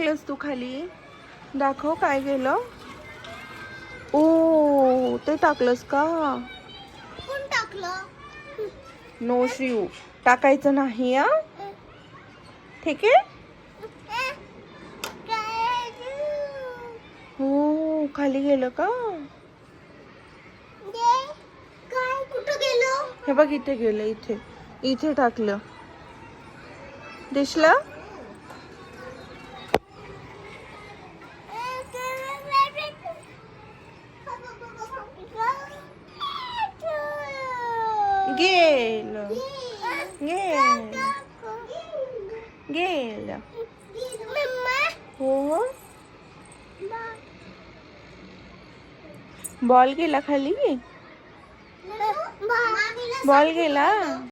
टाकलंस तू खाली? दाखव काय गेलं. ओ ते टाकलंस का? कोण टाकलं? नो शिव टाकायचं नाही हा. ठीक आहे. हो खाली गेलं का? काय कुठं गेलं? हे बघ इथे गेलं. इथे इथे टाकलं. दिसलं? गेलं गेलं गेलं. हो बॉल गेला खाली. बॉल गेला.